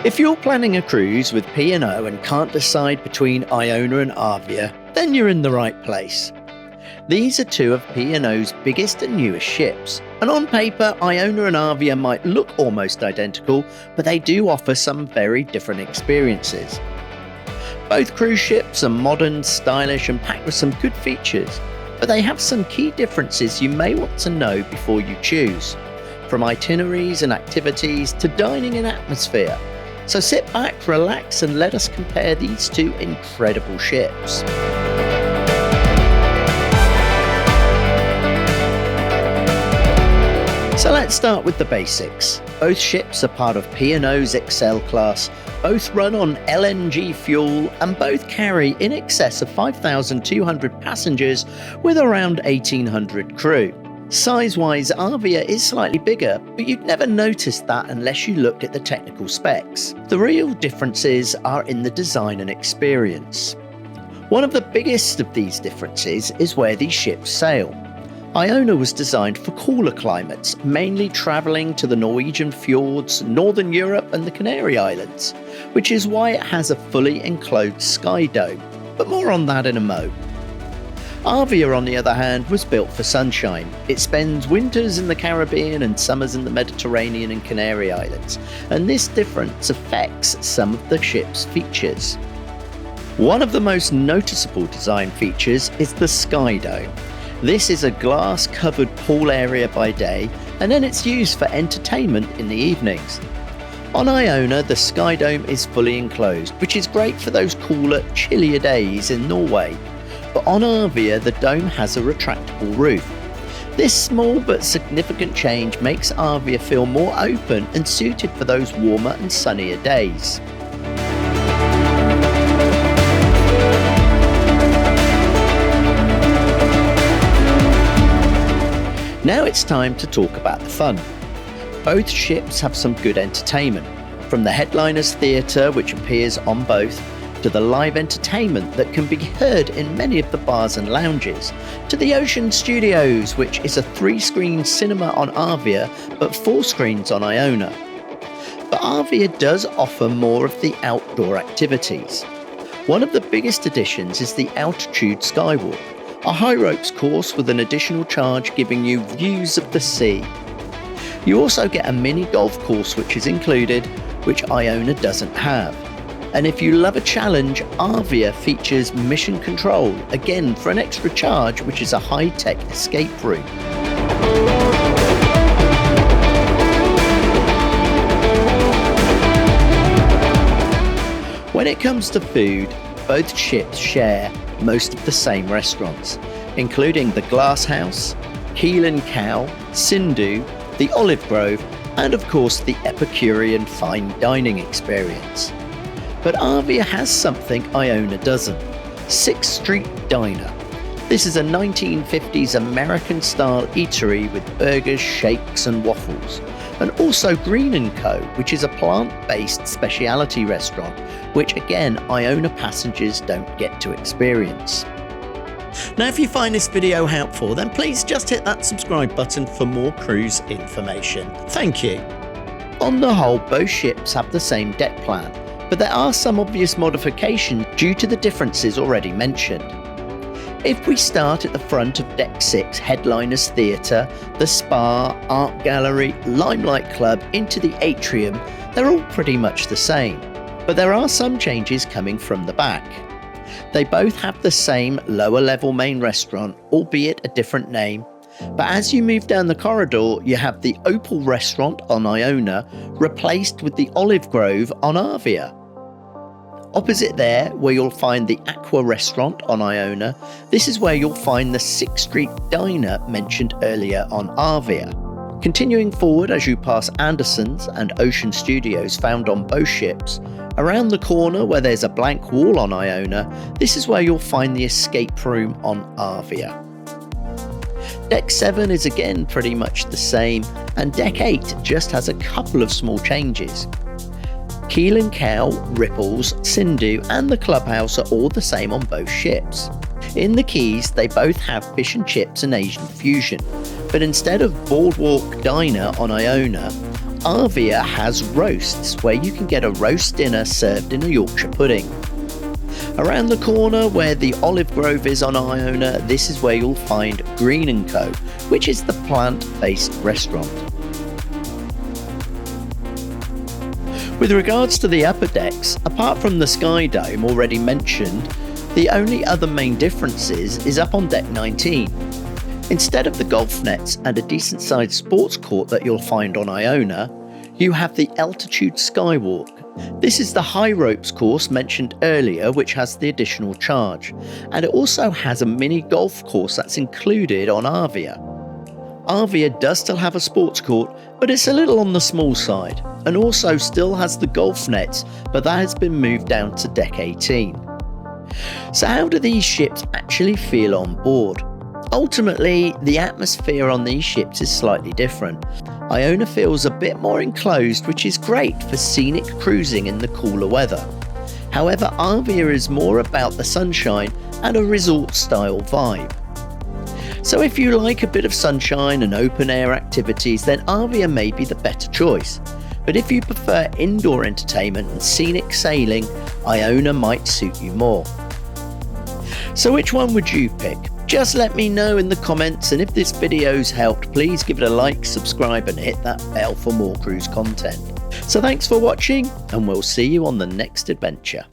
If you're planning a cruise with P&O and can't decide between Iona and Arvia, then you're in the right place. These are two of P&O's biggest and newest ships, and on paper Iona and Arvia might look almost identical, but they do offer some very different experiences. Both cruise ships are modern, stylish and packed with some good features, but they have some key differences you may want to know before you choose, from itineraries and activities to dining and atmosphere. So sit back, relax and let us compare these two incredible ships. So let's start with the basics. Both ships are part of P&O's XL class, both run on LNG fuel and both carry in excess of 5,200 passengers with around 1,800 crew. Size-wise, Arvia is slightly bigger, but you'd never notice that unless you looked at the technical specs. The real differences are in the design and experience. One of the biggest of these differences is where these ships sail. Iona was designed for cooler climates, mainly travelling to the Norwegian Fjords, Northern Europe and the Canary Islands, which is why it has a fully enclosed SkyDome, but more on that in a mo. Arvia, on the other hand, was built for sunshine. It spends winters in the Caribbean and summers in the Mediterranean and Canary Islands, and this difference affects some of the ship's features. One of the most noticeable design features is the SkyDome. This is a glass-covered pool area by day, and then it's used for entertainment in the evenings. On Iona, the SkyDome is fully enclosed, which is great for those cooler, chillier days in Norway. But on Arvia, the dome has a retractable roof. This small but significant change makes Arvia feel more open and suited for those warmer and sunnier days. Now it's time to talk about the fun. Both ships have some good entertainment, from the headliner's theatre, which appears on both, to the live entertainment that can be heard in many of the bars and lounges, to the Ocean Studios, which is a 3-screen cinema on Arvia, but 4 screens on Iona. But Arvia does offer more of the outdoor activities. One of the biggest additions is the altitude skywalk, a high ropes course with an additional charge giving you views of the sea. You also get a mini golf course which is included, which Iona doesn't have. And if you love a challenge, Arvia features mission control, again for an extra charge, which is a high-tech escape route. When it comes to food, both ships share most of the same restaurants, including the Glass House, Keel & Cow, Sindhu, the Olive Grove, and of course the Epicurean fine dining experience. But Arvia has something Iona doesn't: 6th Street Diner. This is a 1950s American-style eatery with burgers, shakes and waffles. And also Green & Co., which is a plant-based specialty restaurant, which again Iona passengers don't get to experience. Now if you find this video helpful, then please just hit that subscribe button for more cruise information. Thank you. On the whole, both ships have the same deck plan, but there are some obvious modifications due to the differences already mentioned. If we start at the front of Deck 6, Headliners Theatre, the Spa, Art Gallery, Limelight Club into the atrium, they're all pretty much the same, but there are some changes coming from the back. They both have the same lower level main restaurant, albeit a different name, but as you move down the corridor, you have the Opal restaurant on Iona replaced with the Olive Grove on Arvia. Opposite there, where you'll find the Aqua restaurant on Iona, this is where you'll find the 6th Street Diner mentioned earlier on Arvia. Continuing forward as you pass Anderson's and Ocean Studios found on both ships, around the corner where there's a blank wall on Iona, this is where you'll find the escape room on Arvia. Deck 7 is again pretty much the same, and Deck 8 just has a couple of small changes. Keel & Cow, Ripples, Sindhu and the Clubhouse are all the same on both ships. In the Keys, they both have fish and chips and Asian fusion, but instead of Boardwalk Diner on Iona, Arvia has roasts, where you can get a roast dinner served in a Yorkshire pudding. Around the corner where the olive grove is on Iona, this is where you'll find Green & Co, which is the plant-based restaurant. With regards to the upper decks, apart from the SkyDome already mentioned, the only other main difference is up on deck 19. Instead of the golf nets and a decent-sized sports court that you'll find on Iona, you have the altitude skywalk. This is the high ropes course mentioned earlier, which has the additional charge, and it also has a mini golf course that's included on Arvia. Arvia does still have a sports court, but it's a little on the small side, and also still has the golf nets, but that has been moved down to deck 18. So how do these ships actually feel on board? Ultimately, the atmosphere on these ships is slightly different. Iona feels a bit more enclosed, which is great for scenic cruising in the cooler weather. However, Arvia is more about the sunshine and a resort style vibe. So if you like a bit of sunshine and open air activities, then Arvia may be the better choice. But if you prefer indoor entertainment and scenic sailing, Iona might suit you more. So which one would you pick? Just let me know in the comments, and if this video's helped, please give it a like, subscribe and hit that bell for more cruise content. So thanks for watching, and we'll see you on the next adventure.